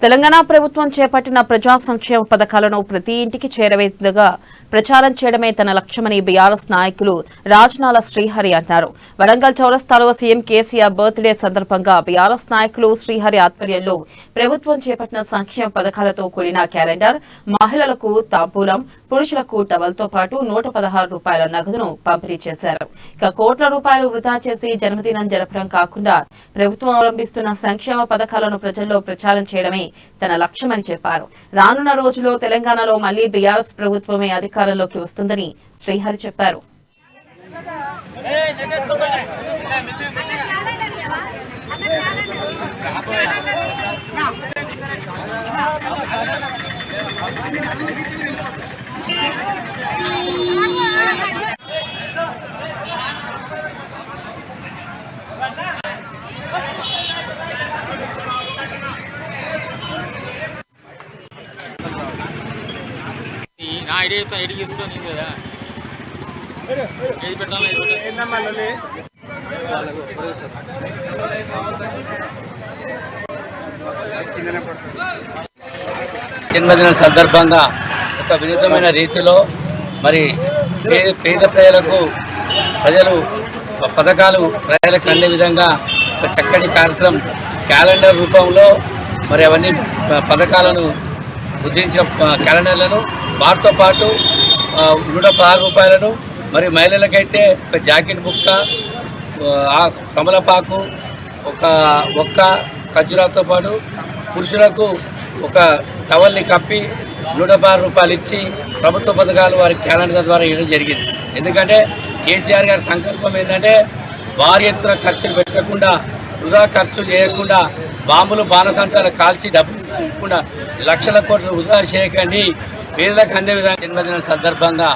తెలంగాణ ప్రభుత్వం చేపట్టిన ప్రజా సంక్షేమ పథకాలను ప్రతి ఇంటికి చేరవేదిగా ప్రచారం చేయడమే తన లక్ష్యమని బీఆర్ఎస్ నాయకులు రాజనాల శ్రీహరి అన్నారు. వరంగల్ చౌరస్తాలో సీఎం కేసీఆర్ బర్త్డే సందర్భంగా బీఆర్ఎస్ నాయకులు శ్రీహరి ఆధ్వర్యంలో ప్రభుత్వం చేపట్టిన సంక్షేమ పథకాలతో కూడిన క్యాలెండర్, మహిళలకు తాంబూలం, పురుషులకు టవల్తో పాటు 116 రూపాయల నగదును పంపిణీ చేశారు. ఇక కోట్ల రూపాయలు వృధా చేసి జన్మదినం జరపడం కాకుండా ప్రభుత్వం అవలంబిస్తున్న సంక్షేమ పథకాలను ప్రజల్లో ప్రచారం చేయడమే తన లక్ష్యమని చెప్పారు. రానున్న రోజుల్లో తెలంగాణలో మళ్లీ బీఆర్ఎస్ ప్రభుత్వమే అధికారంలోకి వస్తుందని శ్రీహరి చెప్పారు. నా ఐడియా చెప్తాను, ఎడికి తీసుకుంటాను కదా, ఏది పెట్టాలి జన్మదిన సందర్భంగా ఒక వినూత్నమైన రీతిలో మరి పేద ప్రజలు పథకాలు ప్రజలకు అందే విధంగా ఒక చక్కటి కార్యక్రమం క్యాలెండర్ రూపంలో మరి అవన్నీ పథకాలను ముద్రించిన క్యాలెండర్లను వాటితో పాటు 116 రూపాయలను మరి మహిళలకైతే ఒక జాకెట్ ముక్క, కమలపాకు, ఒక్క ఖర్జూరాతో పాటు పురుషులకు ఒక టవల్ని కప్పి 116 రూపాయలు ఇచ్చి ప్రభుత్వ పథకాలు వారి క్యాలెండర్ ద్వారా ఇవ్వడం జరిగింది. ఎందుకంటే కేసీఆర్ గారి సంకల్పం ఏంటంటే భారీ ఎత్తున ఖర్చులు పెట్టకుండా, వృధా ఖర్చులు చేయకుండా, బాంబులు బాణసంచాలు కాల్చి డబ్బులు లేకుండా లక్షల కోట్లు వృధా చేయకండి, పేదలకు అందే విధంగా జన్మదిన సందర్భంగా